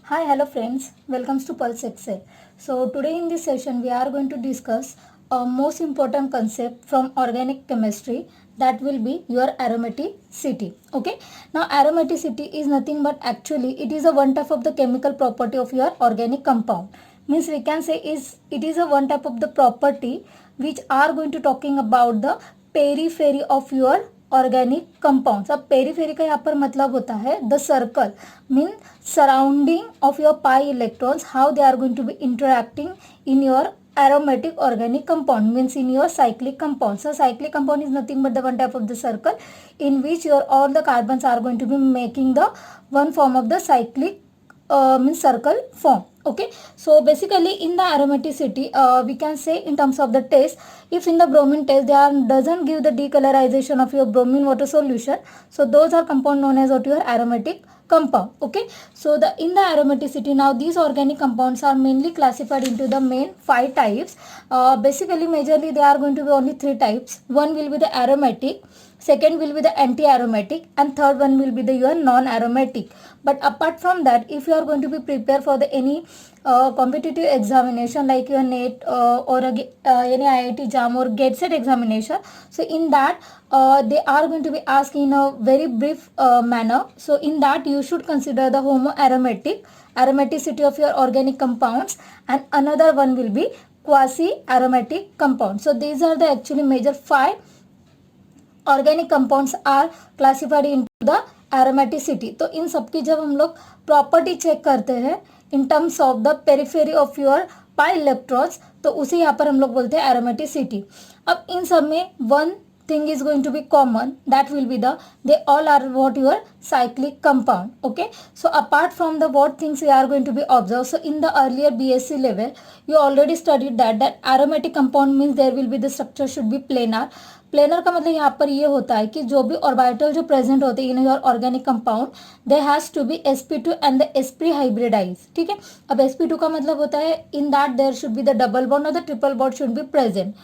Hi, hello friends. Welcome to Pulse Excel. So today in this session we are going to discuss a most important concept from organic chemistry, that will be your aromaticity. Okay. Now aromaticity is nothing but actually it is a one type of the chemical property of your organic compound. Means we can say is it is a one type of the property which are going to talking about the periphery of your organic compounds. अब periphery का यहाँ पर मतलब होता है the circle mean surrounding of your pi electrons, how they are going to be interacting in your aromatic organic compound, means in your cyclic compound. So cyclic compound is nothing but the one type of the circle in which your all the carbons are going to be making the one form of the cyclic means circle form. Okay, so basically in the aromaticity we can say in terms of the taste, if in the bromine test they are doesn't give the decolorization of your bromine water solution, so those are compound known as what your aromatic compound. Okay, so the in the aromaticity, now these organic compounds are mainly classified into the main 5 types. Basically majorly they are going to be only 3 types. One will be the aromatic, second will be the anti-aromatic, and third one will be the your non-aromatic. But apart from that, if you are going to be prepared for the any competitive examination like your NET any IIT JAM or GATE set examination, so in that they are going to be asked in a very brief manner. So in that you should consider the homoaromatic, aromaticity of your organic compounds, and another one will be quasi-aromatic compounds. So these are the actually major 5 organic compounds are classified into the aromaticity. तो इन सबकी जब हम लोग property check करते हैं in terms of the periphery of your pi electrons, तो उसे यहाँ पर हम लोग बोलते हैं एरोमेटिसिटी. अब इन सब में one thing is going to be common, that will be the they all are what your cyclic compound. Okay, so apart from the what things we are going to be observed, so in the earlier BSc level you already studied that aromatic compound means there will be the structure should be planar. Planar का मतलब यहाँ पर ये होता है कि जो भी ऑर्बिटल जो प्रेजेंट होते हैं in your organic compound they has to be sp2 and the sp hybridize. ठीक है, अब sp2 का मतलब होता है in that there should be the double bond और the triple bond should be present.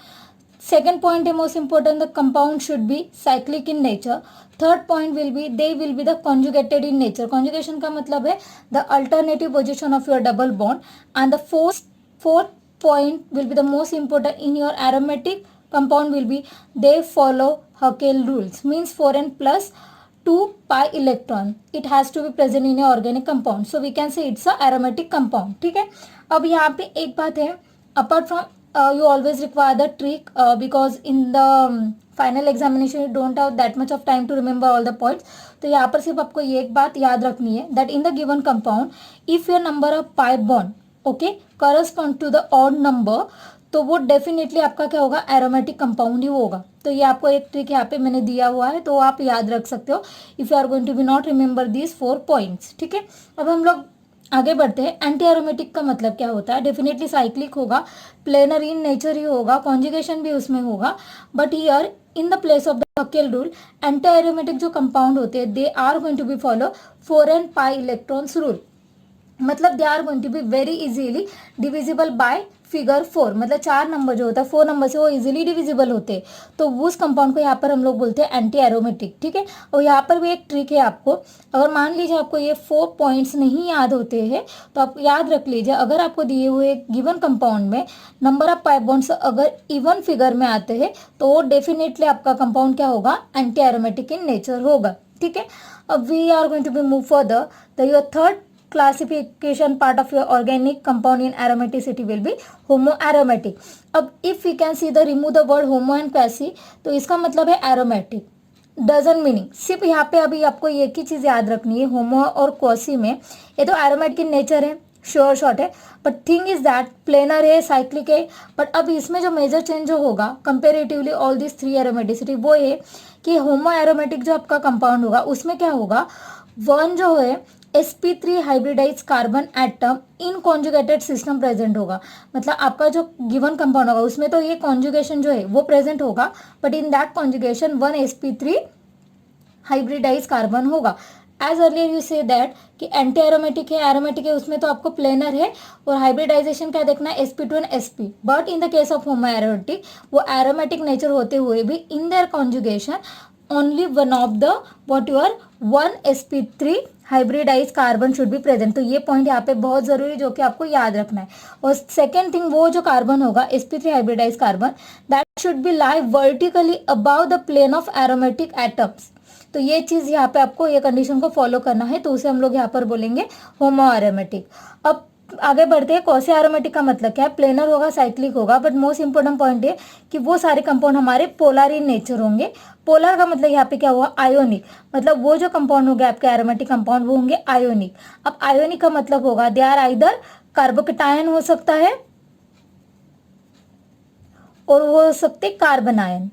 Second point is most important, the compound should be cyclic in nature. Third point will be they will be the conjugated in nature. Conjugation का मतलब है the alternative position of your double bond. And the fourth point will be the most important in your aromatic compound will be they follow Huckel rules, means 4n plus 2 pi electron. It has to be present in your organic compound. So we can say it's a aromatic compound. ठीक है, अब यहाँ पे एक बात है, apart from you always require the trick because in the final examination you don't have that much of time to remember all the points. तो यहाँ पर सिर्फ आपको ये एक बात याद रखनी है that in the given compound if your number of pi bond okay correspond to the odd number, तो वो डेफिनेटली आपका क्या होगा, एरोमेटिक कंपाउंड ही होगा. तो ये आपको एक ट्रिक यहाँ पे मैंने दिया हुआ है, तो आप याद रख सकते हो if you are going to be not remember these 4 points. ठीक है, अब हम लोग आगे बढ़ते हैं. एंटी एरोमेटिक का मतलब क्या होता है, डेफिनेटली साइक्लिक होगा, प्लेनर इन नेचर ही होगा, कॉन्जुगेशन भी उसमें होगा. But here in the place of the Huckel rule anti aromatic जो कंपाउंड होते हैं they are going to be follow 4n pi electrons rule. मतलब they are going to be very easily divisible by figure 4. मतलब 4 number जो होता है 4 number से वो इजीली डिविजिबल होते हैं, तो उस कंपाउंड को यहाँ पर हम लोग बोलते हैं एंटी एरोमेटिक. ठीक है, और यहाँ पर भी एक ट्रिक है आपको, अगर मान लीजिए आपको ये 4 पॉइंट्स नहीं याद होते हैं तो आप याद रख लीजिए, अगर आपको दिए हुए गिवन कंपाउंड में नंबर ऑफ पाई बॉन्ड्स अगर इवन फिगर में आते हैं तो वो डेफिनेटली आपका कंपाउंड क्या होगा, एंटी एरोमेटिक इन नेचर होगा. ठीक है, अब we are going to be move further. The your third classification part of your organic compound in aromaticity will be homoaromatic. अब if we can see the remove the word homo and quasi, तो इसका मतलब है aromatic. Dozen meaning, सिर्फ यहाँ पे अभी आपको एक ही चीज याद रखनी है, होमो और क्वासी में ये तो एरोमेटिक इन नेचर है, श्योर शॉर्ट है, but thing is that planar है, साइक्लिक है. बट अब इसमें जो मेजर चेंज जो होगा कंपेरेटिवली ऑल दिस 3 एरोमेटिसिटी वो है कि होमो एरोमेटिक जो आपका कंपाउंड होगा उसमें क्या होगा, वन जो है sp3 hybridize carbon atom in conjugated system present होगा. मतलब आपका जो गिवन कंपाउंड होगा उसमें तो ये कॉन्जुगेशन जो है वो प्रेजेंट होगा, but in that conjugation 1 sp3 hybridize carbon होगा. As earlier you say that कि एंटी एरोमेटिक है, एरोमेटिक है, उसमें तो आपको प्लेनर है और हाइब्रिडाइजेशन क्या देखना है, sp2 and sp. But in the case of homo aromatic वो एरोमेटिक नेचर होते हुए भी in their conjugation only one of the what your 1sp3 hybridize carbon should be present. तो ये पॉइंट यहाँ पे बहुत जरूरी जो कि आपको याद रखना है। और सेकेंड थिंग, वो जो कार्बन होगा sp3 hybridize carbon that should be lie vertically above the plane of aromatic atoms. तो ये चीज यहाँ पे आपको ये कंडीशन को फॉलो करना है, तो उसे हम लोग यहाँ पर बोलेंगे होमो एरोमेटिक। अब आगे बढ़ते हैं, कौसे एरोमेटिक का मतलब क्या है, प्लेनर होगा, साइक्लिक होगा, बट मोस्ट इंपोर्टेंट पॉइंट ये कि वो सारे कंपाउंड हमारे पोलर इन नेचर होंगे। पोलर का मतलब यहाँ पे क्या हुआ, आयोनिक, मतलब वो जो कंपाउंड होंगे आपके एरोमेटिक कंपाउंड वो होंगे आयोनिक। अब आयोनिक का मतलब होगा दे आर आइदर कार्बोकेटायन हो सकता है और वो हो सकते कार्बन आयन,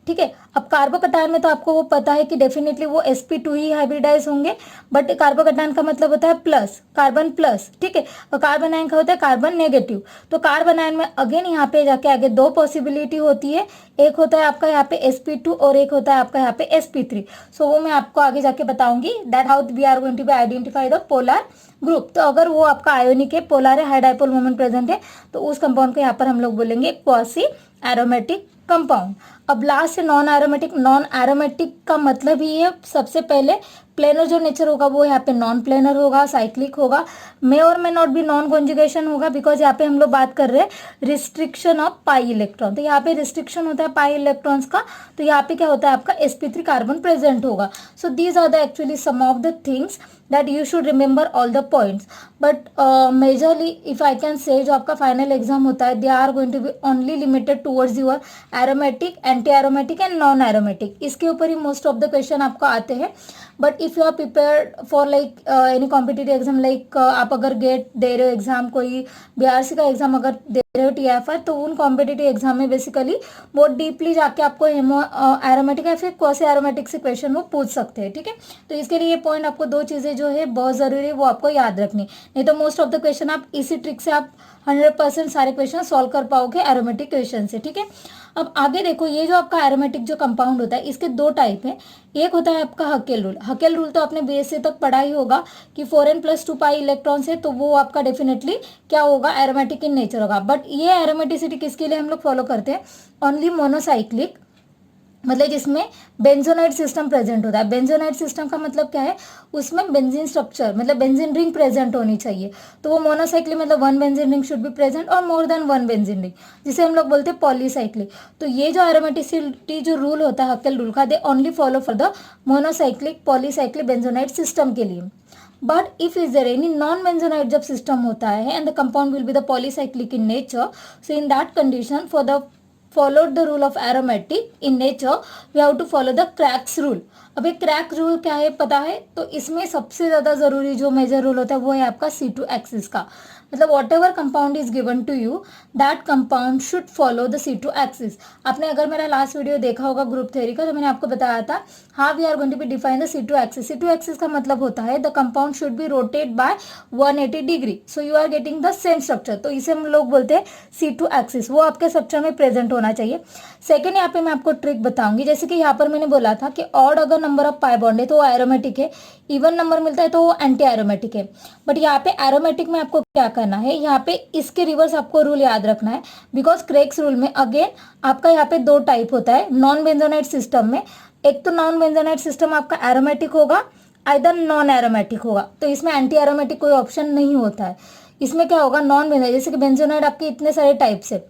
ठीक है। अब कार्बोकेटायन में तो आपको वो पता है कि डेफिनेटली वो sp2 ही हाइब्रिडाइज होंगे, बट कार्बोकेटायन का मतलब होता है प्लस, कार्बन प्लस, ठीक है। और कार्बन आयन का होता है कार्बन नेगेटिव। तो कार्बन आयन में अगेन यहाँ पे जाके आगे दो पॉसिबिलिटी होती है, एक होता है आपका यहाँ पे sp2 और एक होता है आपका यहाँ पे sp3। सो वो मैं आपको आगे जाके बताऊंगी that how we are going to be identify the polar group. तो अगर वो आपका आयोनिक है, पोलर है, हाई डाइपोल मोमेंट प्रेजेंट है, तो उस कंपाउंड को यहाँ पर हम लोग बोलेंगे क्वासी एरोमेटिक कंपाउंड। अब लास्ट है नॉन एरोमेटिक। नॉन एरोमेटिक का मतलब ही है सबसे पहले प्लेनर जो नेचर होगा वो यहाँ पे नॉन प्लेनर होगा, साइक्लिक होगा, मे और may not be non conjugation होगा, बिकॉज यहाँ पे हम लोग बात कर रहे हैं रिस्ट्रिक्शन ऑफ पाई इलेक्ट्रॉन। तो यहाँ पे रिस्ट्रिक्शन होता है पाई इलेक्ट्रॉन्स का, तो यहाँ पे क्या होता है आपका sp3 कार्बन प्रेजेंट होगा। So these are the actually some of the things that you should remember all the points, but majorly if I can say जो आपका फाइनल एग्जाम होता है they are going to be only limited towards your aromatic, anti aromatic and non aromatic। इसके ऊपर ही most of the question आपको आते हैं। But if you are prepared for like any competitive exam, like आप अगर गेट दे रहे हो एग्जाम, कोई बीआरसी का एग्जाम अगर दे रहे हो टीएफआर, तो उन कॉम्पिटिटिव एग्जाम में बेसिकली बहुत डीपली जाके आपको हेमो एरोमेटिक या फिर क्वासी एरोमेटिक से क्वेश्चन वो पूछ सकते हैं, ठीक है। तो इसके लिए ये पॉइंट आपको दो चीजें जो है बहुत जरूरी है वो आपको याद रखनी, नहीं तो मोस्ट ऑफ द क्वेश्चन आप इसी ट्रिक से आप 100% सारे क्वेश्चन सॉल्व कर पाओगे एरोमेटिक क्वेश्चन से, ठीक है। अब आगे देखो, ये जो आपका एरोमेटिक जो कंपाउंड होता है इसके दो टाइप है। एक होता है आपका हकेल रूल। हकेल रूल तो आपने बीएससी तक पढ़ा ही होगा कि 4n+2 पाई इलेक्ट्रॉन्स है, तो वो आपका डेफिनेटली क्या होगा, एरोमेटिक इन नेचर होगा। बट ये एरोमेटिसिटी किसके लिए हम लोग फॉलो करते हैं, ओनली मोनोसाइक्लिक, मतलब जिसमें बेंजोनाइड सिस्टम प्रेजेंट होता है। बेंजोनाइड सिस्टम का मतलब क्या है, उसमें बेंजीन स्ट्रक्चर मतलब बेंजीन रिंग प्रेजेंट होनी चाहिए। तो वो मोनोसाइक्लिक मतलब one benzene ring should be present और more than one benzene ring, जिसे हम लोग बोलते हैं पॉलीसाइक्लिक। तो ये जो एरोमेटिसिटी जो रूल होता है हकेल रूल का, they only follow for the monocyclic polycyclic benzenoid system के लिए। But if is there any non benzenoid जब सिस्टम होता है and the compound will be the polycyclic in nature, so in that condition for the followed the rule of aromatic in nature, we have to follow the Crack's rule। अब एक crack rule क्या है पता है, तो इसमें सबसे ज्यादा जरूरी जो मेजर रूल होता है वो है आपका C2 एक्सिस का। मतलब whatever compound is given to you that compound should follow the C2 axis. आपने अगर मेरा लास्ट वीडियो देखा होगा ग्रुप थ्योरी का, तो मैंने आपको बताया था how we are going to be define the C2 axis. C2 axis का मतलब होता है the compound should be rotate by 180 degree, so you are getting the same structure. तो इसे हम लोग बोलते हैं C2 एक्सिस, वो आपके स्ट्रक्चर में प्रेजेंट होना चाहिए। सेकेंड, यहाँ पे मैं आपको ट्रिक बताऊंगी, जैसे कि यहाँ पर मैंने बोला था कि ऑड अगर नंबर ऑफ पाई बॉन्ड है तो वो एरोमेटिक है, इवन नंबर मिलता है तो वो एंटी एरोमेटिक है। बट यहाँ पे एरोमेटिक में आपको क्या करना है, यहाँ पे इसके रिवर्स आपको रूल याद रखना है, बिकॉज क्रेक्स रूल में अगेन आपका यहाँ पे दो टाइप होता है नॉन बेंजोनाइड सिस्टम में। एक तो नॉन बेंजोनाइड सिस्टम आपका एरोमेटिक होगा, आइदर नॉन एरोमेटिक होगा, तो इसमें एंटी एरोमेटिक कोई ऑप्शन नहीं होता है। इसमें क्या होगा, नॉन बेंजोनाइड, जैसे कि बेंजोनाइड आपके इतने सारे टाइप्स है,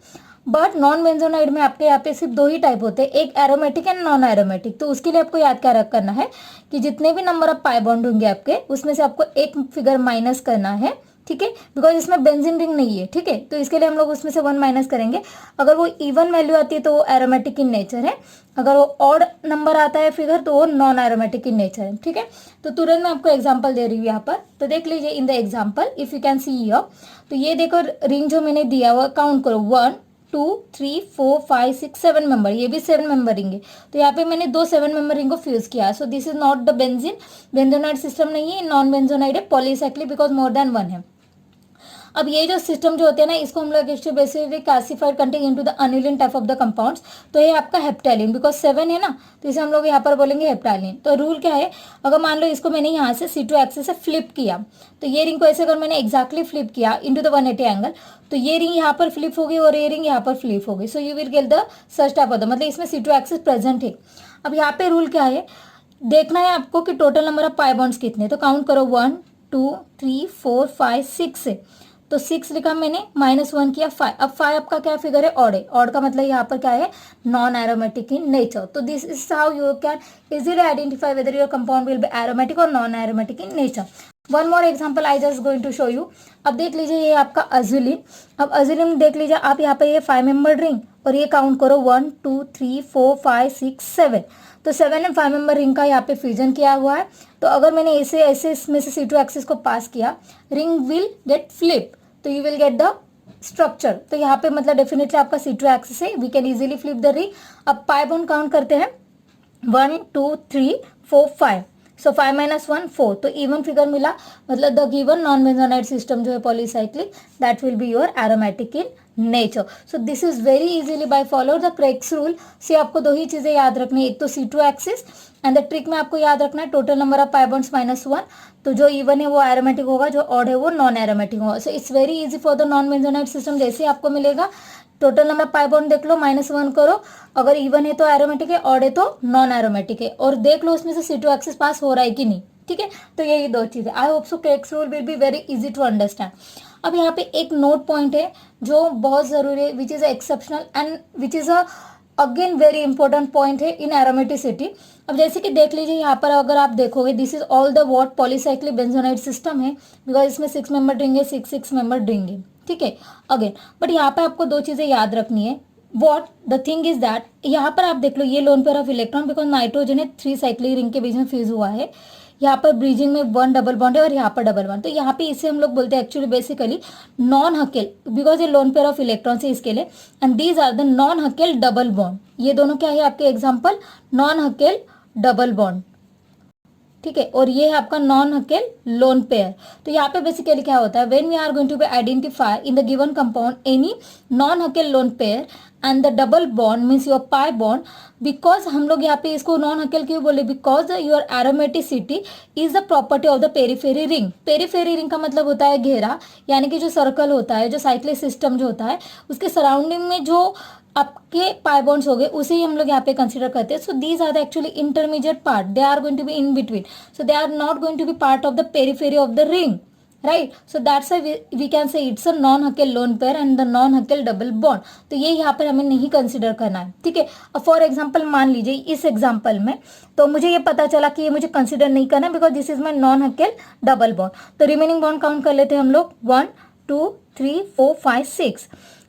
बट नॉन बेंजोनाइड में आपके यहाँ पे सिर्फ दो ही टाइप होते हैं, एक एरोमेटिक एंड नॉन एरोमेटिक। तो उसके लिए आपको याद क्या करना है कि जितने भी नंबर ऑफ पाई बॉन्ड होंगे आपके, उसमें से आपको एक फिगर माइनस करना है, ठीक है, बिकॉज इसमें बेंजीन रिंग नहीं है, ठीक है। तो इसके लिए हम लोग उसमें से 1 माइनस करेंगे। अगर वो इवन वैल्यू आती है तो वो एरोमेटिक इन नेचर है, अगर वो ऑड नंबर आता है फिगर तो वो नॉन एरोमेटिक इन नेचर है, ठीक है। तो तुरंत मैं आपको एग्जांपल दे रही हूँ यहाँ पर, तो देख लीजिए in the example if you can see here. तो ये देखो रिंग जो मैंने दिया हुआ, काउंट करो 1 2 3 4 5 6 7 मेंबर, ये भी 7 मेंबर रिंग है। तो यहाँ पे मैंने दो 7 मेंबर रिंग को फ्यूज किया। So this is not the benzene, benzenoid system नहीं है, नॉन बेंजोनाइड है, पॉलीसाइक्लिक, बिकॉज मोर देन 1 है। अब ये जो सिस्टम जो होते हैं ना, इसको हम लोग एक्चुअली बेसिकली क्लासिफाइड करते हैं into the aniline type of the compounds. तो ये आपका हेप्टालिन, बिकॉज 7 है ना, तो इसे हम लोग यहाँ पर बोलेंगे हेप्टालिन। तो रूल क्या है, अगर मान लो इसको मैंने यहाँ से C2 एक्सिस से फ्लिप किया, तो ये रिंग को ऐसे अगर मैंने एक्जैक्टली फ्लिप किया इनटू द 180 एंगल, तो ये रिंग यहाँ पर फ्लिप होगी और ये रिंग यहाँ पर फ्लिप होगी। So you will get the such type of the, मतलब इसमें C2 एक्सिस प्रेजेंट है। अब यहाँ पे रूल क्या है, देखना है आपको कि total number of pi bonds कितने, तो काउंट करो 1 2 3 4 5 6 है, तो 6 लिखा मैंने, -1 किया 5। अब 5 आपका क्या फिगर है, ऑड है, ऑड का मतलब यहाँ पर क्या है, नॉन एरोमेटिक इन नेचर। तो this is how you can easily identify whether your compound will be aromatic और non aromatic in nature. One more example I just going to show you. अब देख लीजिए ये आपका अजुलिन, अब अजुलिन देख लीजिए आप, यहाँ पे ये 5 मेंबर रिंग, और ये काउंट करो 1 2 3 4 5 6 7, तो 7 एंड 5 मेंबर रिंग का यहाँ पे फ्यूजन किया हुआ है। तो अगर मैंने ऐसे ऐसे इसमें से C2 एक्सिस को पास किया, रिंग विल गेट फ्लिप, तो you will get the structure. तो यहाँ पे मतलब डेफिनेटली आपका C2 एक्सिस है, we can easily flip the ring. अब पाई बॉन्ड काउंट करते हैं 1 2 3 4 5, सो 5 - 1 4, तो इवन फिगर मिला, मतलब the given non benzenoid system जो है polycyclic, that will be your aromatic in nature. So this is very easily by follow the Craig's rule से आपको दो ही चीजें याद रखनी है, एक तो C2 axis and the trick में आपको याद रखना है total number of pi bonds -1, तो जो इवन है वो एरोमेटिक होगा, जो ऑड है वो नॉन एरोमेटिक होगा। So it's very easy for the non benzenoid system, जैसे आपको मिलेगा टोटल नंबर पाई बॉन्ड देख लो, -1 करो, अगर इवन है तो एरोमेटिक है, ऑड है तो नॉन एरोमेटिक है, और देख लो उसमें से C2 एक्सिस पास हो रहा है कि नहीं, ठीक है। तो यही दो चीजें, I hope so Craig's rule will be very easy to understand. अब यहाँ पे एक नोट पॉइंट है जो बहुत जरूरी है, which is exceptional and which is again very important point है इन एरोमेटिसिटी। अब जैसे कि देख लीजिए यहाँ पर अगर आप देखोगे, this is all the what polycyclic benzenoid system है, बिकॉज इसमें 6 मेंबर रिंग है, 6 मेंबर रिंग है, ठीक है। अगेन बट यहाँ पे आपको दो चीजें याद रखनी है। What the thing is that, यहाँ पर आप देख लो ये lone pair of electron, because nitrogen है 3 साइक्लिक रिंग के बीच में फ्यूज हुआ है, यहाँ पर ब्रीजिंग में 1 डबल बॉन्ड है और यहाँ पर डबल बॉन्ड, तो यहाँ पे इसे हम लोग बोलते हैं actually basically non Huckel, because ये लोन पेयर ऑफ इलेक्ट्रॉन है इसके लिए, and these are the non Huckel double bond. ये दोनों क्या है आपके example, non Huckel double bond, ठीक है, और ये है आपका नॉन हकेल लोन पेयर। तो यहाँ पे बेसिकली क्या होता है, when we are going to be identify in the given compound any non Huckel lone pair and the double bond means your pi bond, because हम लोग यहाँ पे इसको नॉन हकेल क्यों बोले, because your aromaticity is the property of the periphery ring. Periphery ring का मतलब होता है घेरा, यानी कि जो सर्कल होता है, जो साइक्लिक सिस्टम जो होता है, उसके सराउंडिंग में जो आपके पाई बॉन्ड्स हो गए, उसे ही हम लोग यहाँ पे कंसीडर करते हैं। So these are the actually intermediate part, they are going to be in between, so they are not going to be part of the periphery of the ring, right. So that's we can say it's a non Huckel lone pair and the non Huckel double bond, तो ये यहाँ पर हमें नहीं consider करना है, ठीक है। अब फॉर एग्जाम्पल मान लीजिए इस एग्जाम्पल में, तो मुझे ये पता चला कि ये मुझे कंसिडर नहीं करना because this is my non Huckel double bond, तो रिमेनिंग बॉन्ड काउंट कर लेते हैं हम लोग 1 2 3 4 5 6,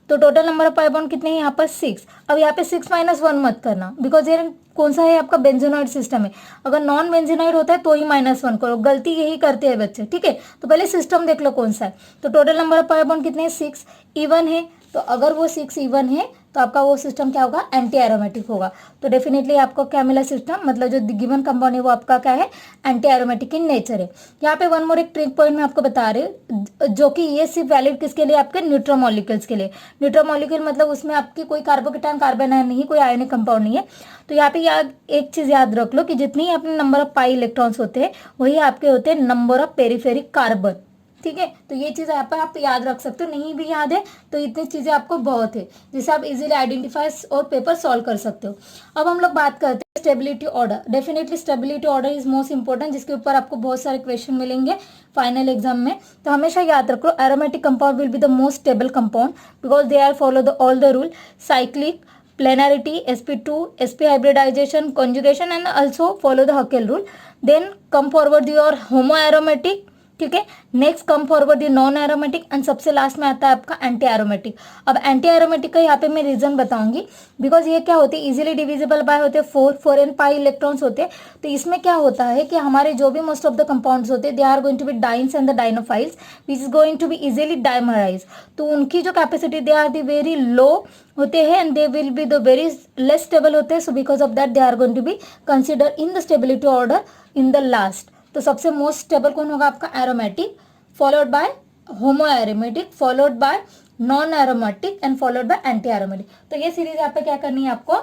तो total number of pi bond कितने हैं यहाँ पर 6। अब यहाँ पे 6 - 1 मत करना, बिकॉज ये कौन सा है आपका बेंजोनॉइड सिस्टम है, अगर नॉन बेंजोनॉइड होता है तो ही -1 करो, गलती यही करते हैं बच्चे, ठीक है। तो पहले सिस्टम देख लो कौन सा है, तो total number of pi bond कितने हैं 6, इवन है, तो अगर वो 6 इवन है तो आपका वो सिस्टम क्या होगा, एंटी एरोमेटिक होगा। तो डेफिनेटली आपको क्या मिला सिस्टम, मतलब जो गिवन कंपाउंड है वो आपका क्या है, एंटी एरोमेटिक इन नेचर है। यहाँ पे वन मोर एक ट्रिक पॉइंट मैं आपको बता रही हूँ, जो कि ये सिर्फ वैलिड किसके लिए, आपके न्यूट्रोमोलिक्यूल्स के लिए। न्यूट्रोमोलिक्यूल मतलब उसमें आपकी कोई कार्बोकेटायन कार्बन आयन नहीं, कोई आयोनिक कंपाउंड नहीं है। तो यहाँ पे याद एक चीज याद रख लो कि जितने ही अपने नंबर ऑफ पाई इलेक्ट्रॉन्स होते हैं वही आपके होते हैं नंबर ऑफ पेरिफेरिक कार्बन, ठीक है। तो ये चीज यहाँ पर आप याद रख सकते हो, नहीं भी याद है तो इतनी चीजें आपको बहुत है जिसे आप इजीली आइडेंटिफाई और पेपर सॉल्व कर सकते हो। अब हम लोग बात करते हैं stability order. Definitely stability order is most important, जिसके ऊपर आपको बहुत सारे क्वेश्चन मिलेंगे फाइनल एग्जाम में। तो हमेशा याद रखो aromatic compound will be the most stable compound because they are follow the all the rule, cyclic, planarity, sp2, sp hybridization, conjugation and also follow the Huckel rule. Then come forward your homoaromatic, ठीक है। Next come forward ये non aromatic and सबसे last में आता है आपका anti aromatic. अब anti aromatic का यहाँ पे मैं रीजन बताऊंगी बिकॉज ये क्या होती है, इजीली डिविजिबल बाय होते हैं, 4 एंड पाई इलेक्ट्रॉन्स होते हैं। तो इसमें क्या होता है कि हमारे जो भी मोस्ट ऑफ द कंपाउंड्स होते हैं they are going to be dienes and the dienophiles which is going to be easily dimerise. तो उनकी जो capacity they are the very low होते हैं and they will be the very less stable होते हैं। So because of that they are going to be consider in the stability order in the last. तो सबसे most stable कौन होगा आपका aromatic, followed by homo aromatic, followed bye non aromatic and followed by anti aromatic. तो ये series यहाँ पे क्या करनी है, आपको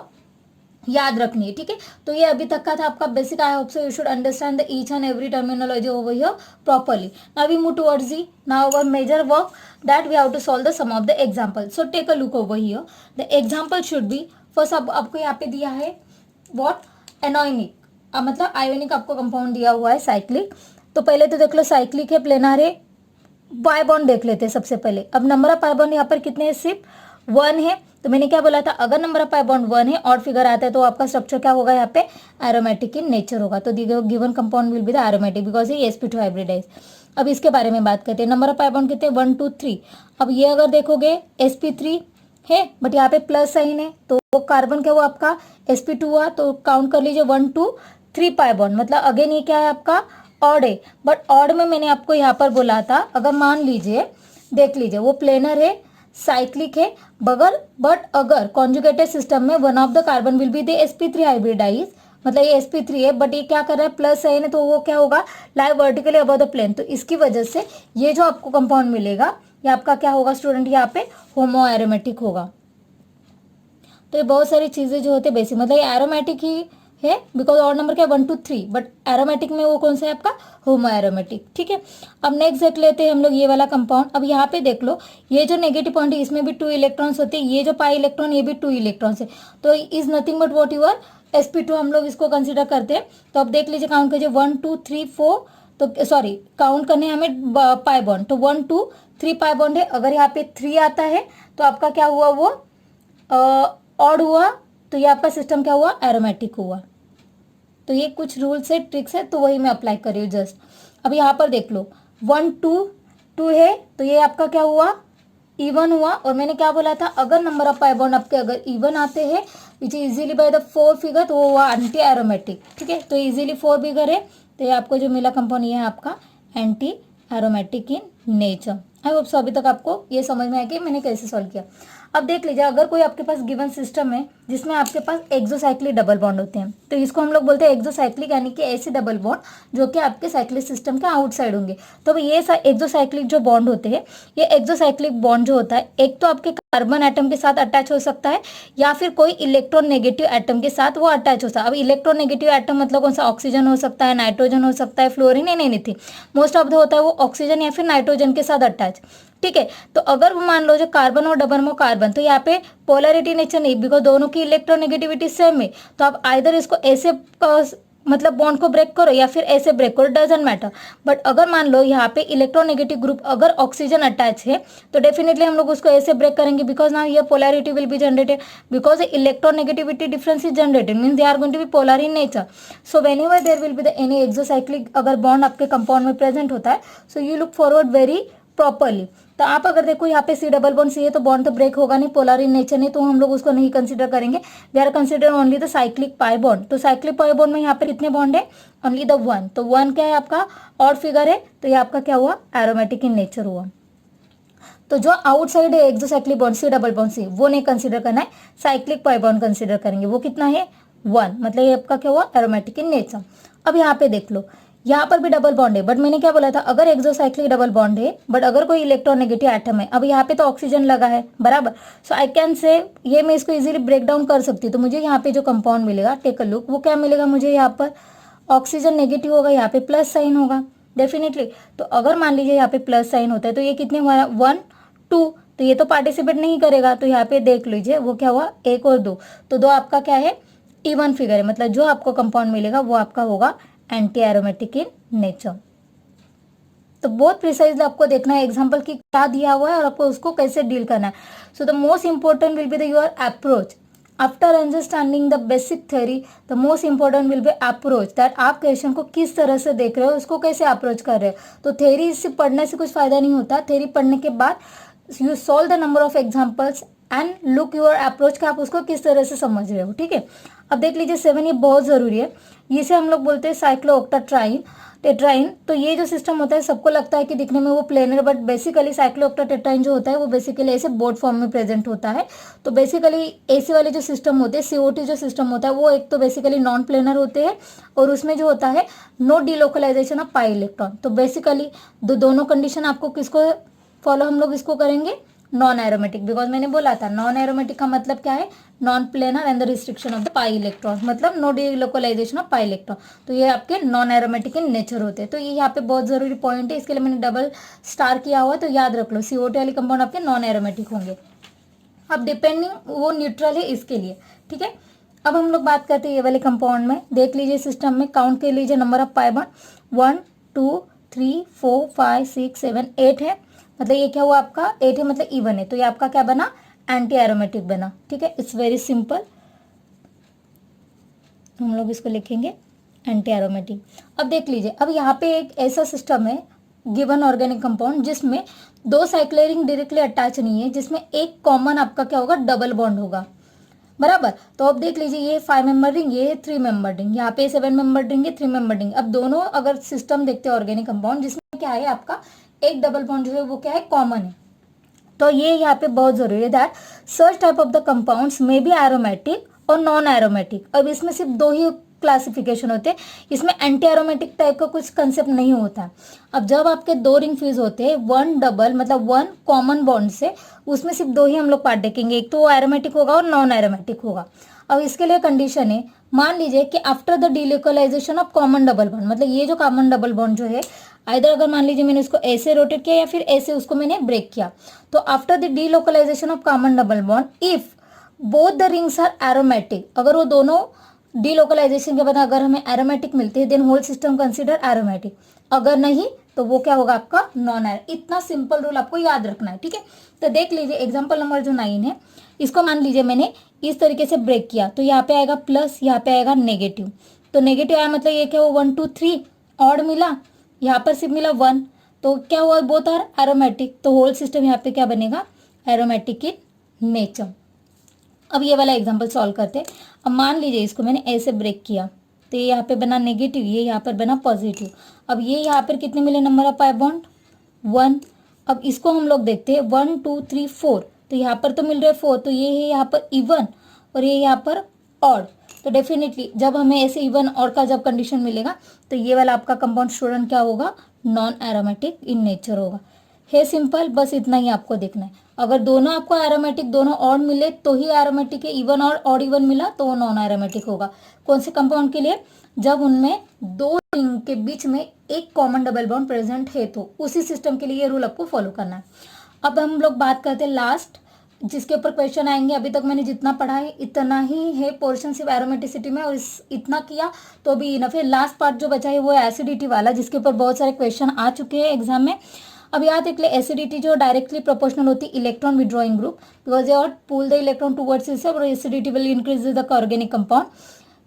याद रखनी है, ठीक है। तो ये अभी तक का था आपका basic. I hope so you should understand the each and every terminology over here properly. Now we move towards the now our major work that we have to solve the some of the example. So take a look over here, the example should be first. अब आपको यहाँ पे दिया है what एनोनिक, मतलब ionic आपको compound दिया हुआ है साइक्लिक। तो पहले तो देख लो साइक्लिक है, प्लेनर है, पाई बॉन्ड देख लेते हैं सबसे पहले। अब नंबर ऑफ पाई बॉन्ड यहाँ पर कितने हैं, सिर्फ 1 है। तो मैंने क्या बोला था, अगर नंबर ऑफ पाई बॉन्ड 1 है और फिगर आता है तो आपका स्ट्रक्चर क्या होगा, यहाँ पे एरोमेटिक इन नेचर होगा। तो given compound will be the aromatic because ये sp2 हाइब्रिडाइज। अब इसके बारे में बात करते हैं, नंबर ऑफ पाई बॉन्ड कितने, 1 2 3। अब ये अगर देखोगे sp3 है बट यहाँ पे प्लस साइन है, तो वो कार्बन क्या हुआ आपका sp2 हुआ। तो काउंट कर लीजिए 1 2 3 पाई बॉन्ड, मतलब अगेन ये क्या है आपका ऑड है। बट ऑड में मैंने आपको यहाँ पर बोला था, अगर मान लीजिए देख लीजिए वो प्लेनर है, साइक्लिक है, बट अगर कॉन्जुगेटेड सिस्टम में one of the carbon will be the sp3 hybridize, मतलब ये sp3 है बट ये क्या कर रहा है प्लस साइन है, तो वो क्या होगा, लाई वर्टिकली अबव द प्लेन। तो इसकी वजह से ये जो आपको कंपाउंड मिलेगा ये आपका क्या होगा स्टूडेंट, यहाँ पे होमो एरोमेटिक होगा। तो ये बहुत सारी चीजें जो होते हैं बेसिक, मतलब ये एरोमेटिक ही है बिकॉज ऑड नंबर क्या 1 2 3, बट एरोमेटिक में वो कौन सा है आपका, होमो एरोमेटिक। ठीक है, अब नेक्स्ट देख लेते हैं हम लोग ये वाला कंपाउंड। अब यहाँ पे देख लो ये जो नेगेटिव पॉइंट है इसमें भी 2 इलेक्ट्रॉन्स होते हैं, ये जो पाई इलेक्ट्रॉन ये भी 2 इलेक्ट्रॉन्स है। तो is nothing but what your sp2 हम लोग इसको कंसिडर करते हैं। तो अब देख लीजिए काउंट कीजिए 1 2 3 4, तो सॉरी काउंट करने हमें पाई बॉन्ड, तो 1 2 3 पाई बॉन्ड है। अगर यहाँ पे 3 आता है तो आपका क्या हुआ, वो ऑड हुआ, तो ये आपका सिस्टम क्या हुआ, एरोमेटिक हुआ। तो ये कुछ रूल्स है, ट्रिक्स है, तो वही मैं अप्लाई कर रही हूँ जस्ट। अब यहाँ पर देख लो 1 2 2 है, तो ये आपका क्या हुआ, इवन हुआ। और मैंने क्या बोला था, अगर नंबर ऑफ पाई बॉन्ड आपके अगर इवन आते हैं which is easily by the 4 figure, तो वो हुआ एंटी एरोमेटिक। ठीक है, तो इजीली 4 फिगर है, तो ये आपको जो मिला कंपाउंड ये है आपका anti aromatic in nature. I hope so अभी तक आपको ये समझ में आया कि मैंने कैसे सॉल्व किया। अब देख लीजिए, अगर कोई आपके पास गिवन सिस्टम है जिसमें आपके पास एक्सोसाइक्लिक डबल बॉन्ड होते हैं, तो इसको हम लोग बोलते हैं एक्सोसाइक्लिक, यानी कि ऐसे डबल बॉन्ड जो कि आपके साइक्लिक सिस्टम के आउटसाइड होंगे। तो ये एक्सोसाइक्लिक जो बॉन्ड होते हैं, ये एक्सोसाइक्लिक बॉन्ड जो होता है एक तो आपके कार्बन एटम के साथ अटैच हो सकता है या फिर कोई इलेक्ट्रॉन नेगेटिव एटम के साथ वो अटैच हो सकता है। अब इलेक्ट्रॉन नेगेटिव एटम मतलब कौन सा, ऑक्सीजन हो सकता है, नाइट्रोजन हो सकता है, फ्लोरीन, नहीं थी मोस्ट ऑफ द होता है वो ऑक्सीजन या फिर नाइट्रोजन के साथ अटैच। ठीक है, तो अगर मान लो जो कार्बन और डबल में कार्बन, तो यहाँ पे पोलैरिटी नेचर नहीं, बिकॉज दोनों की इलेक्ट्रोनेगेटिविटी सेम है। तो आप आइदर इसको ऐसे मतलब बॉन्ड को ब्रेक करो या फिर ऐसे ब्रेक करो, डजंट मैटर। बट अगर मान लो यहाँ पे इलेक्ट्रोनेगेटिव ग्रुप अगर ऑक्सीजन अटैच है तो डेफिनेटली हम लोग उसको ऐसे ब्रेक करेंगे, बिकॉज नाउ ये polarity will be generated, because electronegativity difference is generated, means they are going to be polar in nature. So whenever there will be the any exocyclic अगर bond आपके compound में present होता है, so you look forward very properly. तो आप अगर देखो यहाँ पे सी डबल बॉन्ड सी है तो बॉन्ड तो ब्रेक होगा नहीं, पोलर इन नेचर नहीं, तो हम लोग उसको नहीं कंसीडर करेंगे। We are consider only the cyclic pi bond. तो साइक्लिक पाई बॉन्ड में यहाँ पे कितने बॉन्ड है, ओनली द 1। तो 1 क्या है आपका ऑड फिगर है, तो ये आपका क्या हुआ, एरोमेटिक इन नेचर हुआ। तो जो आउटसाइड है exocyclic bond C double bond C, वो नहीं कंसीडर करना है, साइक्लिक पाई बॉन्ड कंसीडर करेंगे। वो कितना है, 1, मतलब ये आपका क्या हुआ, एरोमेटिक इन नेचर। अब यहाँ पे देख लो यहाँ पर भी डबल बॉन्ड है, बट मैंने क्या बोला था, अगर एक्सोसाइक्लिक डबल बॉन्ड है बट अगर कोई इलेक्ट्रोनेगेटिव एटम है, अब यहाँ पे तो ऑक्सीजन लगा है बराबर। सो आई कैन से ये मैं इसको इजीली ब्रेक डाउन कर सकती हूँ। तो मुझे यहाँ पे जो कंपाउंड मिलेगा, टेक अ लुक, वो क्या मिलेगा मुझे, यहाँ पर ऑक्सीजन नेगेटिव होगा, यहाँ पे प्लस साइन होगा डेफिनेटली। तो अगर मान लीजिए यहाँ पे प्लस साइन होता है तो ये कितने हुआ, 1 2, तो ये तो पार्टिसिपेट नहीं करेगा। तो यहाँ पे देख लीजिए वो क्या हुआ, 1 और 2, तो 2 आपका क्या है, इवन फिगर है, मतलब जो आपको कंपाउंड मिलेगा वो आपका होगा एंटी एरोमेटिक इन नेचर। तो बहुत प्रिसाइजली आपको देखना है एग्जांपल की क्या दिया हुआ है और आपको उसको कैसे डील करना है। So the most important will be the your approach after understanding the basic theory. The most important will be approach, that आप क्वेश्चन को किस तरह से देख रहे हो, उसको कैसे अप्रोच कर रहे हो। तो थ्योरी से पढ़ने से कुछ फायदा नहीं होता, थ्योरी पढ़ने के बाद you solve the number of examples and look your approach का आप उसको किस तरह से समझ रहे हो। ठीक है, अब देख लीजिए 7, ये बहुत जरूरी है, इसे हम लोग बोलते हैं साइक्लोऑक्टाट्राइन टेट्राइन। तो ये जो सिस्टम होता है सबको लगता है कि दिखने में वो प्लेनर, बट बेसिकली साइक्लोऑक्टाटेट्राइन जो होता है वो बेसिकली ऐसे बोर्ड फॉर्म में प्रेजेंट होता है। तो बेसिकली ऐसे वाले जो सिस्टम होते हैं, सीओटी जो सिस्टम होता है वो एक तो बेसिकली नॉन प्लेनर होते हैं और उसमें जो होता है no delocalisation of pi electron. तो बेसिकली दोनों कंडीशन आपको किसको फॉलो हम लोग इसको करेंगे, नॉन एरोमेटिक, बिकॉज मैंने बोला था नॉन एरोमेटिक का मतलब क्या है, non planar and the restriction of the pi electron, मतलब no delocalisation of pi electron. तो ये आपके नॉन एरोमेटिक इन नेचर होते हैं। तो ये यहाँ पे बहुत जरूरी पॉइंट है, इसके लिए मैंने डबल स्टार किया हुआ है, तो याद रख लो सीओटी वाले कंपाउंड आपके नॉन एरोमेटिक होंगे। अब डिपेंडिंग वो न्यूट्रल है इसके लिए, ठीक है। अब हम लोग बात करते हैं ये वाले कंपाउंड में। देख लीजिए सिस्टम में, काउंट कर लीजिए नंबर ऑफ पाई बॉन्ड 1 2 3 4 5 6 7 8 है। मतलब ये क्या हुआ आपका 8 है, मतलब इवन है, तो ये आपका क्या बना, एंटी एरोमेटिक बना। ठीक है, इट्स वेरी सिंपल, हम लोग इसको लिखेंगे एंटी एरोमेटिक। अब देख लीजिए, अब यहाँ पे एक ऐसा सिस्टम है गिवन ऑर्गेनिक कंपाउंड जिसमें दो साइक्लोरिंग डायरेक्टली अटैच नहीं है, जिसमें एक कॉमन आपका क्या होगा, डबल बॉन्ड होगा, बराबर। तो अब देख लीजिए, ये 5 मेंबर रिंग, ये 3 मेंबर रिंग, यहाँ पे 7 मेंबर रिंग, 3 मेंबर रिंग। अब दोनों अगर सिस्टम देखते हैं ऑर्गेनिक कंपाउंड, जिसमें क्या है आपका एक डबल बॉन्ड जो है वो क्या है, कॉमन है। तो ये यहाँ पे बहुत जरूरी है that such type of the compounds may be aromatic और नॉन एरोमेटिक। अब इसमें सिर्फ दो ही क्लासिफिकेशन होते हैं, इसमें एंटी एरोमेटिक टाइप का कुछ कंसेप्ट नहीं होता। अब जब आपके दो रिंग फ्यूज होते हैं, वन डबल मतलब वन कॉमन बॉन्ड से, उसमें सिर्फ दो ही हम लोग पार्ट देखेंगे, एक तो वो एरोमेटिक होगा और नॉन एरोमेटिक होगा। अब इसके लिए कंडीशन है, मान लीजिए कि after the delocalization of common double bond, मतलब ये जो कॉमन डबल बॉन्ड जो है, आइदर अगर मान लीजिए मैंने उसको ऐसे रोटेट किया या फिर ऐसे उसको मैंने ब्रेक किया, तो after the delocalization of common double bond if both the rings are aromatic, अगर वो दोनों डीलोकलाइजेशन के बाद अगर हमें एरोमेटिक मिलते हैं, then whole system consider aromatic, अगर नहीं तो वो क्या होगा आपका नॉन एरो। इतना सिंपल रूल आपको याद रखना है। ठीक है, तो देख लीजिए एग्जांपल नंबर जो 9 है, इसको मान लीजिए मैंने इस तरीके से ब्रेक किया, तो यहाँ पे आएगा प्लस, यहाँ पे आएगा नेगेटिव। तो नेगेटिव आया मतलब ये क्या हुआ 1 2 3 ऑड मिला, यहाँ पर सिर्फ मिला 1, तो क्या हुआ बोथ आर एरोमेटिक, तो होल सिस्टम यहाँ पे क्या बनेगा, एरोमेटिक इन नेचर। अब ये वाला एग्जांपल सॉल्व करते हैं। अब मान लीजिए इसको मैंने ऐसे ब्रेक किया, तो ये यहाँ पे बना नेगेटिव, ये यहाँ पर बना पॉजिटिव। अब ये यहाँ पर कितने मिले नंबर ऑफ पाई बॉन्ड 1। अब इसको हम लोग देखते हैं 1 2 3 4, तो यहाँ पर तो मिल रहे 4, तो ये है यहाँ पर इवन और ये यहाँ पर ऑड। तो डेफिनेटली जब हमें ऐसे इवन ऑड का जब कंडीशन मिलेगा, तो ये वाला आपका कंपाउंड स्टूडेंट क्या होगा, नॉन एरोमेटिक इन नेचर होगा। है सिंपल, बस इतना ही आपको देखना है। अगर दोनों आपको एरोमेटिक दोनों ऑड मिले तो ही एरोमेटिक है, इवन और ऑड इवन मिला तो वो नॉन एरोमेटिक होगा। कौन से कंपाउंड के लिए, जब उनमें दो रिंग के बीच में एक कॉमन डबल बॉन्ड प्रेजेंट है, तो उसी सिस्टम के लिए ये रूल आपको फॉलो करना है। अब हम लोग बात करते हैं लास्ट, जिसके ऊपर क्वेश्चन आएंगे। अभी तक मैंने जितना पढ़ा है इतना ही है पोर्शन सिर्फ एरोमेटिसिटी में, और इतना किया तो अभी इनफ है। लास्ट पार्ट जो बचा है वो एसिडिटी वाला, जिसके ऊपर बहुत सारे क्वेश्चन आ चुके हैं एग्जाम में। अब याद रख ले, एसिडिटी जो डायरेक्टली प्रोपोर्शनल होती है electron withdrawing group, because they pull the electron towards it, और acidity will increase the organic compound.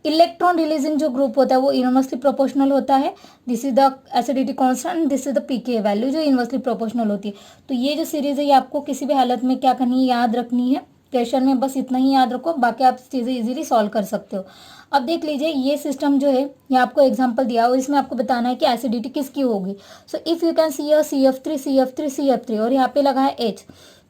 Electron releasing जो ग्रुप होता है वो इनवर्सली प्रोपोर्शनल होता है, this is the acidity constant, this is the pK value जो inversely proportional होती है। तो ये जो सीरीज है ये आपको किसी भी हालत में क्या करनी है, याद रखनी है। क्वेश्चन में बस इतना ही याद रखो, बाकी आप चीज़ें इजीली सॉल्व कर सकते हो। अब देख लीजिए ये सिस्टम जो है, ये आपको एग्जांपल दिया और इसमें आपको बताना है कि एसिडिटी किसकी होगी। So if you can see CF3 CF3 CF3 और यहाँ पे लगा है H,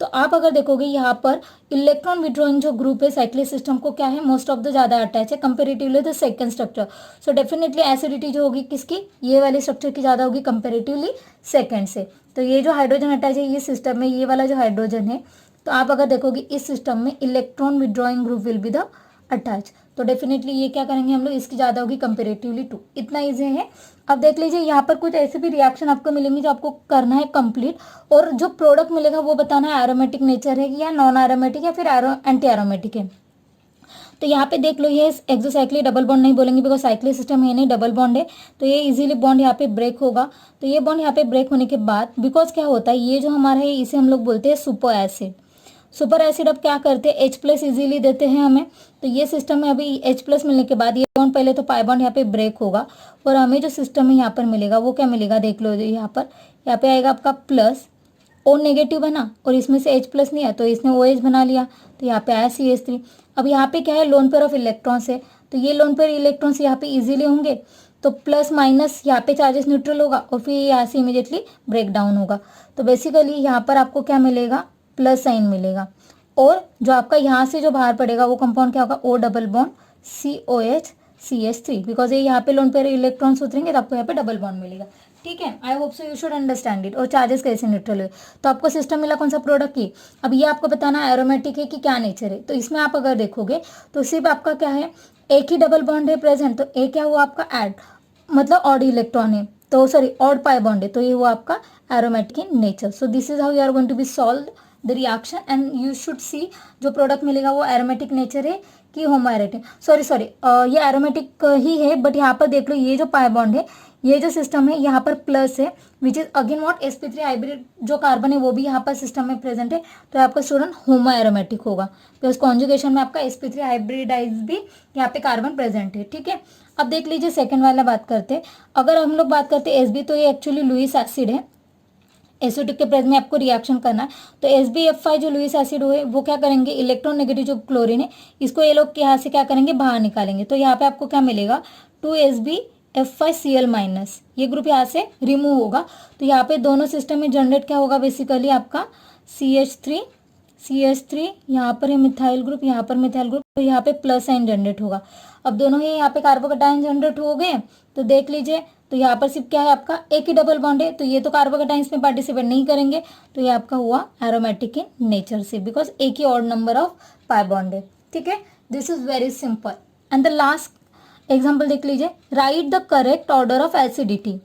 तो आप अगर देखोगे यहाँ पर इलेक्ट्रॉन विड्रॉइंग जो ग्रुप है साइक्लिक सिस्टम को क्या है, मोस्ट ऑफ द ज्यादा अटैच है comparatively the second structure. So definitely acidity जो होगी किसकी, ये वाले स्ट्रक्चर की ज्यादा होगी कंपेरेटिवली सेकंड से। तो ये जो हाइड्रोजन अटैच है ये सिस्टम में, ये वाला जो हाइड्रोजन है, तो आप अगर देखोगे इस सिस्टम में electron withdrawing group will be the attach, तो डेफिनेटली ये क्या करेंगे हम लोग, इसकी ज्यादा होगी कंपेरेटिवली 2। इतना इजी है। अब देख लीजिए यहाँ पर कुछ ऐसे भी रिएक्शन आपको मिलेंगे जो आपको करना है कंप्लीट, और जो प्रोडक्ट मिलेगा वो बताना है एरोमेटिक नेचर है या नॉन एरोमेटिक या फिर एंटी एरोमेटिक है। तो यहाँ पे देख लो, ये एक्सोसाइक्लिक डबल बॉन्ड नहीं बोलेंगे बिकॉज साइक्लिक सिस्टम है नहीं, डबल बॉन्ड है, तो ये इजीली बॉन्ड यहाँ पे ब्रेक होगा। तो ये बॉन्ड यहाँ पे ब्रेक होने के बाद, बिकॉज क्या होता है, ये जो हमारा है इसे हम लोग बोलते हैं सुपर एसिड। सुपर एसिड अब क्या करते हैं, H+ इजीली देते हैं हमें। तो ये सिस्टम में अभी H+ मिलने के बाद ये बॉन्ड पहले तो पाई बॉन्ड यहाँ पे ब्रेक होगा, और हमें जो सिस्टम है यहाँ पर मिलेगा वो क्या मिलेगा, देख लो यहाँ पे आएगा आपका प्लस, O नेगेटिव बना और इसमें से H+ नहीं है तो इसने OH बना लिया, तो यहाँ पे आया CH3। अब यहाँ पे क्या है, लोन पेयर ऑफ इलेक्ट्रॉन्स है, तो ये लोन पेयर इलेक्ट्रॉन्स यहाँ पे इजीली होंगे, तो प्लस माइनस यहाँ पे चार्जेस न्यूट्रल होगा और फिर यहाँ से इमीडिएटली ब्रेक डाउन होगा। तो बेसिकली यहाँ पर आपको क्या मिलेगा, प्लस साइन मिलेगा, और जो आपका यहाँ से जो बाहर पड़ेगा वो कंपाउंड क्या होगा, O double bond COH CH3, because ये यहाँ पे लोन पेयर इलेक्ट्रॉन्स उतरेंगे तो आपको यहाँ पे डबल बॉन्ड मिलेगा। ठीक है, आई hope so you should understand it. और चार्जेस कैसे न्यूट्रल है, तो आपको सिस्टम मिला कौन सा प्रोडक्ट की। अब ये आपको बताना है एरोमेटिक है कि क्या नेचर है। तो इसमें आप अगर देखोगे तो सिर्फ आपका क्या है, एक ही डबल बॉन्ड है प्रेजेंट, तो एक क्या हुआ आपका ऐड, मतलब ऑड इलेक्ट्रॉन है, तो सॉरी ऑड पाई बॉन्ड है, तो ये हुआ आपका aromatic in nature. So this is how you are going to be solve the reaction, and you should see जो प्रोडक्ट मिलेगा वो एरोमेटिक नेचर है कि होमोएरोमेटिक, सॉरी ये एरोमेटिक ही है, बट यहाँ पर देख लो ये जो पाई बॉन्ड है, ये जो सिस्टम है यहाँ पर प्लस है, which is again what sp3 hybrid जो कार्बन है वो भी यहाँ पर सिस्टम में प्रेजेंट है, तो आपका स्टूडेंट होमोएरोमेटिक होगा, बिकॉज कॉन्जुगेशन में आपका sp3 हाइब्रिडाइज भी यहाँ पे कार्बन प्रेजेंट है, ठीक है। अब देख लीजिए सेकंड वाला बात करते हैं। अगर हम लोग बात करते हैं एसबी, तो ये एक्चुअली लुईस एसिड है, एसिडिक के प्रेजेंस में आपको रिएक्शन करना है, तो SbF5 जो लुईस एसिड है वो क्या करेंगे, इलेक्ट्रोनेगेटिव जो क्लोरीन है इसको ये लोग यहाँ से क्या करेंगे, बाहर निकालेंगे, तो यहाँ पे आपको क्या मिलेगा 2SbF5Cl माइनस, ये ग्रुप यहाँ से रिमूव होगा, तो यहाँ पे दोनों सिस्टम में जनरेट क्या होगा, बेसिकली आपका CH3 यहाँ पर है मिथाइल ग्रुप, यहाँ पर मिथाइल ग्रुप, तो यहाँ पे प्लस साइन जनरेट होगा। अब दोनों ही यहाँ पे कार्बोकैटायन जनरेट हो गए, तो देख लीजिए, तो यहाँ पर सिर्फ क्या है आपका एक ही डबल बॉन्ड है, तो ये तो कार्बोकैटायंस में पार्टिसिपेट नहीं करेंगे, तो ये आपका हुआ एरोमेटिक इन नेचर से, बिकॉज एक ही odd number of pi bond है, ठीक है। This is very simple. And the last example देख लीजिए, write the correct order of acidity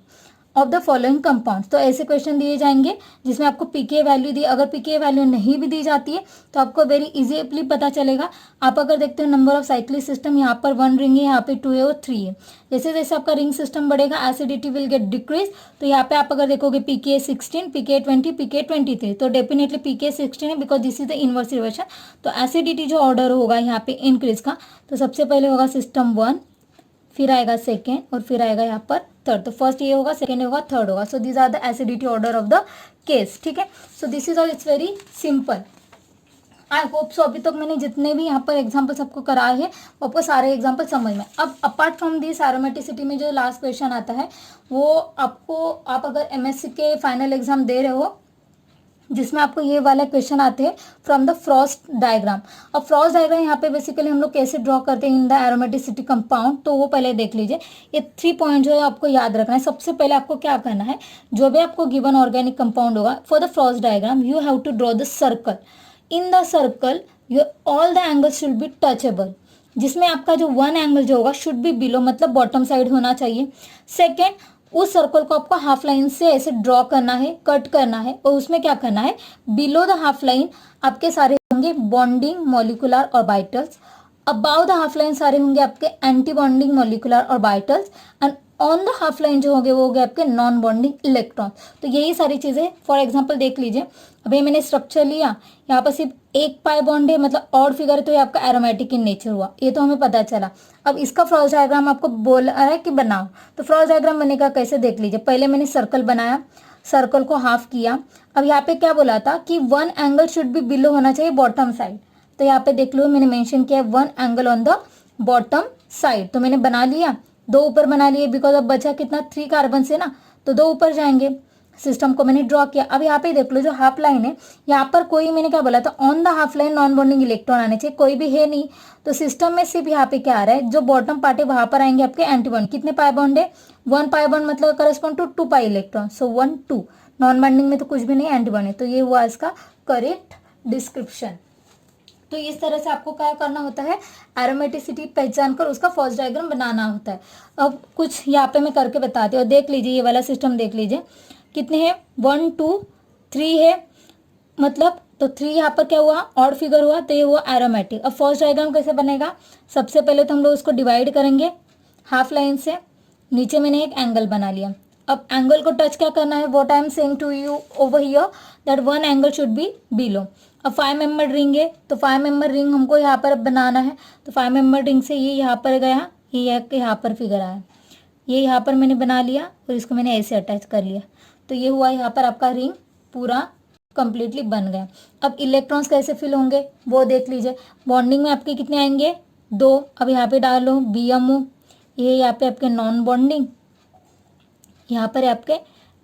of the following compounds, तो ऐसे क्वेश्चन दिए जाएंगे जिसमें आपको पीके वैल्यू दी, अगर पीके वैल्यू नहीं भी दी जाती है तो आपको वेरी इजीली पता चलेगा। आप अगर देखते हो नंबर ऑफ साइक्लिक सिस्टम, यहाँ पर 1 रिंग है, यहाँ पे 2 है और 3 है, जैसे जैसे आपका रिंग सिस्टम बढ़ेगा एसिडिटी विल गेट डिक्रीज, तो यहाँ पे आप अगर देखोगे पीके 16, पीके 20, पीके 23, तो डेफिनेटली पीके 16 है, because this is the inverse reversion, तो एसिडिटी जो ऑर्डर होगा यहाँ पे इंक्रीज का, तो सबसे पहले होगा सिस्टम 1, फिर आएगा सेकेंड और फिर आएगा यहाँ पर थर्ड, तो फर्स्ट ये होगा, सेकेंड होगा, थर्ड होगा, so these are the acidity order of the case, ठीक है। So this is all, it's very simple. I hope so अभी तक मैंने जितने भी यहाँ पर एग्जाम्पल्स आपको कराए हैं वो आपको सारे एग्जाम्पल समझ में। अब अपार्ट फ्रॉम दिस एरोमेटिसिटी में जो लास्ट क्वेश्चन आता है वो आपको, आप अगर एमएससी के फाइनल एग्जाम दे रहे हो जिसमें आपको ये वाला क्वेश्चन आते हैं फ्रॉम द फ्रॉस्ट डायग्राम। अब फ्रॉस्ट डायग्राम यहाँ पे बेसिकली हम लोग कैसे ड्रॉ करते हैं इन द एरोमेटिसिटी कंपाउंड, तो वो पहले देख लीजिए। ये 3 पॉइंट जो है आपको याद रखना है। सबसे पहले आपको क्या करना है, जो भी आपको गिवन ऑर्गेनिक कंपाउंड होगा for the Frost diagram you have to draw the circle. In the circle your all the angles should be touchable, जिसमें आपका जो 1 एंगल जो होगा शुड बी बिलो, मतलब बॉटम साइड होना चाहिए। सेकेंड, उस सर्कल को आपको हाफ लाइन से ऐसे ड्रॉ करना है, कट करना है, और उसमें क्या करना है, बिलो द हाफ लाइन आपके सारे होंगे bonding molecular orbitals, about the half line सारे होंगे आपके anti bonding molecular orbitals, and on the half line जो होंगे वो होंगे आपके नॉन बॉन्डिंग इलेक्ट्रॉन। तो यही सारी चीजें, फॉर एग्जांपल देख लीजिए, अभी मैंने स्ट्रक्चर लिया, यहाँ पर सिर्फ एक पाई बॉन्ड है, मतलब ऑड फिगर है, तो ये आपका एरोमेटिक इन नेचर हुआ, ये तो हमें पता चला। अब इसका फ्रॉस्ट डायग्राम आपको बोल रहा है कि बनाओ, तो फ्रॉस्ट डायग्राम बनेगा कैसे देख लीजिए। पहले मैंने सर्कल बनाया, सर्कल को हाफ किया। अब यहाँ पे क्या बोला था कि 1 एंगल शुड बी बिलो होना चाहिए बॉटम साइड, तो यहाँ पे देख लो मैंने मेंशन किया 1 angle on the bottom side, तो मैंने बना लिया, 2 ऊपर बना लिए, बिकॉज अब बचा कितना 3 कार्बन से ना, तो 2 ऊपर जाएंगे। सिस्टम को मैंने ड्रॉ किया। अब यहाँ पे देख लो जो हाफ लाइन है, यहाँ पर कोई, मैंने क्या बोला था, on the half line non bonding electron आने चाहिए, कोई भी है नहीं, तो सिस्टम में सिर्फ यहाँ पे क्या आ रहा है, जो बॉटम पार्ट है वहां पर आएंगे आपके एंटीबॉन्ड। कितने पाई बॉन्ड है, 1 पाई बॉन्ड, मतलब correspond to 2 pi electron, so 1 2, non bonding में तो कुछ भी नहीं, एंटीबॉन्ड है, तो ये हुआ इसका करेक्ट डिस्क्रिप्शन। तो इस तरह से आपको क्या करना होता है, एरोमेटिसिटी पहचान कर उसका फर्स्ट डायग्राम बनाना होता है। अब कुछ यहाँ पे मैं करके बताती हूँ, देख लीजिए, ये वाला सिस्टम देख लीजिए, कितने हैं, 1 2 3 है, मतलब तो 3 यहाँ पर क्या हुआ, ऑड फिगर हुआ, तो ये हुआ एरोमेटिक। अब फर्स्ट डायग्राम कैसे बनेगा, सबसे पहले तो हम लोग उसको डिवाइड करेंगे हाफ लाइन से, नीचे मैंने एक एंगल बना लिया। अब एंगल को टच क्या करना है, what I am saying to you over here that 1 angle should be below. अब 5 मेंबर रिंग है, तो 5 मेंबर रिंग हमको यहाँ पर बनाना है, तो 5 मेंबर रिंग से ये यहाँ पर गया, ये यहाँ पर फिगर आया, ये यहाँ पर मैंने बना लिया और इसको मैंने ऐसे अटैच कर लिया, तो ये हुआ यहाँ पर आपका रिंग पूरा कंप्लीटली बन गया। अब इलेक्ट्रॉन्स कैसे फिल होंगे वो देख लीजिए। बॉन्डिंग में आपके कितने आएंगे, 2। अब यहाँ पे डालो BMO, ये यहाँ पे आपके नॉन बॉन्डिंग, यहाँ पर है आपके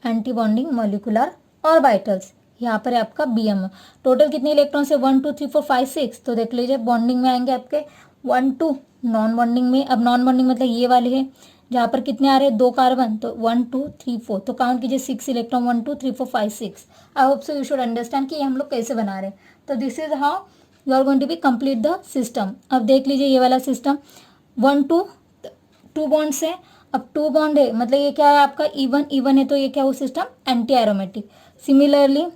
एंटी बॉन्डिंग मॉलिकुलर ऑर्बिटल्स, यहाँ पर है आपका BMO। टोटल कितने इलेक्ट्रॉन्स है, 1 2 3 4 5 6, तो देख लीजिए बॉन्डिंग में आएंगे आपके 1 2, नॉन बॉन्डिंग में, अब नॉन बॉन्डिंग मतलब ये वाले है जहाँ पर कितने आ रहे हैं, 2 कार्बन, तो 1 2 3 4, तो काउंट कीजिए 6 electron, 1 2 3 4 5 6। I hope so you should understand कि ये हम लोग कैसे बना रहे हैं। So this is how you are going to be complete the system. अब देख लीजिए ये वाला सिस्टम 1 2 2 बॉन्ड से, अब 2 बॉन्ड है, मतलब ये क्या है आपका इवन है, तो ये क्या हो सिस्टम एंटी एरोमेटिक। सिमिलरली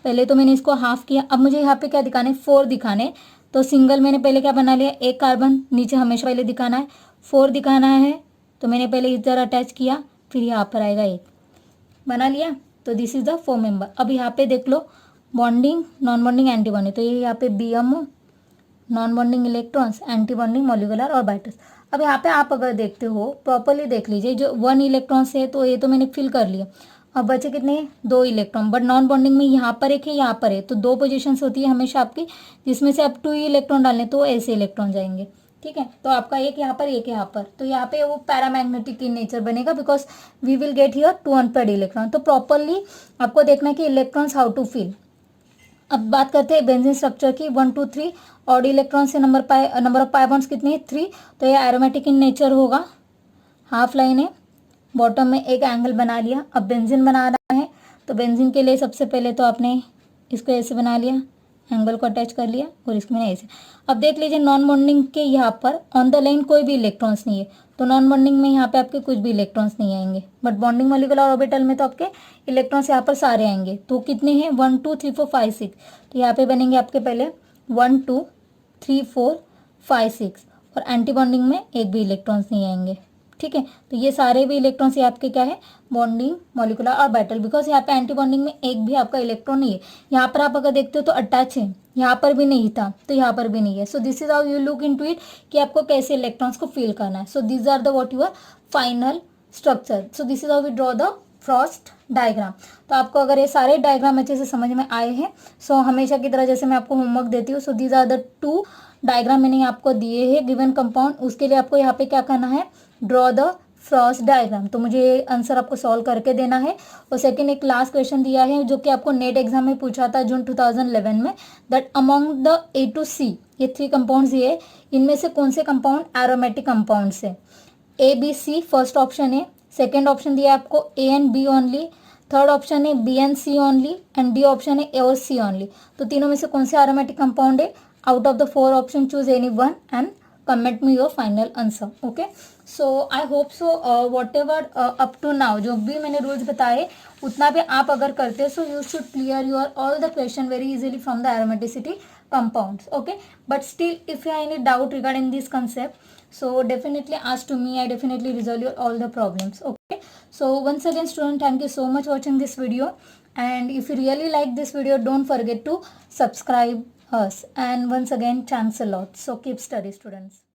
पहले तो मैंने इसको हाफ किया, अब मुझे यहाँ पे क्या दिखाने, 4 दिखाने, तो सिंगल मैंने पहले क्या बना लिया, एक कार्बन नीचे हमेशा पहले दिखाना है, 4 दिखाना है, तो मैंने पहले इधर अटैच किया, फिर यहाँ पर आएगा एक, बना लिया। तो दिस इज द 4 मेंबर। अब यहाँ पे देख लो bonding, non bonding, anti bonding, तो ये यहाँ पे BMO, non bonding electrons, anti bonding molecular orbitals. अब यहाँ पे आप अगर देखते हो प्रॉपरली देख लीजिए, जो 1 इलेक्ट्रॉन्स है तो ये तो मैंने फिल कर लिया, अब बचे कितने, 2 इलेक्ट्रॉन, बट नॉन बॉन्डिंग में यहाँ पर एक है, यहाँ पर है, तो 2 पोजीशंस होती है हमेशा आपकी, जिसमें से आप 2 इलेक्ट्रॉन डालें तो ऐसे इलेक्ट्रॉन जाएंगे, ठीक है। तो आपका एक यहाँ पर, एक यहाँ पर, तो यहाँ पे वो पैरामैग्नेटिक इन नेचर बनेगा, because we will get here 2 unpaired electron. तो प्रॉपरली आपको देखना है कि इलेक्ट्रॉन्स हाउ टू फिल। अब बात करते हैं बेंजीन स्ट्रक्चर की, 1 2 3 ऑड इलेक्ट्रॉन से नंबर ऑफ पाई बॉन्ड्स कितने हैं, 3, तो ये एरोमेटिक इन नेचर होगा, हाफ लाइन है, बॉटम में एक एंगल बना लिया। अब बेंजीन बना रहा है, तो बेंजीन के लिए सबसे पहले तो आपने इसको ऐसे बना लिया, एंगल को अटैच कर लिया, और इसमें ऐसे। अब देख लीजिए नॉन बॉन्डिंग के यहाँ पर ऑन द लाइन कोई भी इलेक्ट्रॉन्स नहीं है, तो नॉन बॉन्डिंग में यहाँ पे आपके कुछ भी इलेक्ट्रॉन्स नहीं आएंगे, बट बॉन्डिंग मॉलिक्यूलर ऑर्बिटल में तो आपके इलेक्ट्रॉन्स यहाँ पर सारे आएंगे। तो कितने हैं, 1 2 3 4 5 6, तो यहाँ पे बनेंगे आपके पहले 1 2 3 4 5 6, और एंटी बॉन्डिंग में एक भी इलेक्ट्रॉन्स नहीं आएंगे, ठीक है। तो ये सारे भी इलेक्ट्रॉन्स ये आपके क्या है, बॉन्डिंग मॉलिक्यूलर ऑर्बिटल, बिकॉज यहाँ पे एंटी बॉन्डिंग में एक भी आपका इलेक्ट्रॉन नहीं है। यहाँ पर आप अगर देखते हो तो अटैच है, यहाँ पर भी नहीं था तो यहाँ पर भी नहीं है। So this is how you look into it कि आपको कैसे इलेक्ट्रॉन्स को फिल करना है। So this are the what your final structure. So this is how we draw the Frost diagram. तो आपको अगर ये सारे डायग्राम अच्छे से समझ में आए हैं, सो हमेशा की तरह जैसे मैं आपको होमवर्क देती हूँ, so these are the 2 diagram मैंने आपको दिए हैं गिवन कंपाउंड। उसके लिए आपको यहाँ पे क्या करना है, ड्रॉ द फ्रॉस्ट डायग्राम। तो मुझे आंसर आपको सॉल्व करके देना है। और सेकंड एक लास्ट क्वेश्चन दिया है जो कि आपको नेट एग्जाम में पूछा था जून 2011 में, that among the A to C, ये 3 कंपाउंड्स ये, इनमें से कौन से कंपाउंड एरोमेटिक कंपाउंड्स है। ABC फर्स्ट ऑप्शन है, सेकेंड ऑप्शन दिया है आपको A and B only, third option है B and C only, and D option है A और C ओनली। तो तीनों में से कौन से एरोमेटिक कंपाउंड है, out of the 4 option choose any one and comment me your final answer. Okay, so I hope so whatever up to now जो भी मैंने रूल्स बताए उतना भी आप अगर करते हो, सो you should clear your all the question very easily from the aromaticity compounds. Okay, but still if you have any doubt regarding this concept, so definitely ask to me. I definitely resolve your all the problems. Okay, so once again student, thank you so much for watching this video, and if you really like this video, don't forget to subscribe us, and once again thanks a lot. So keep study students.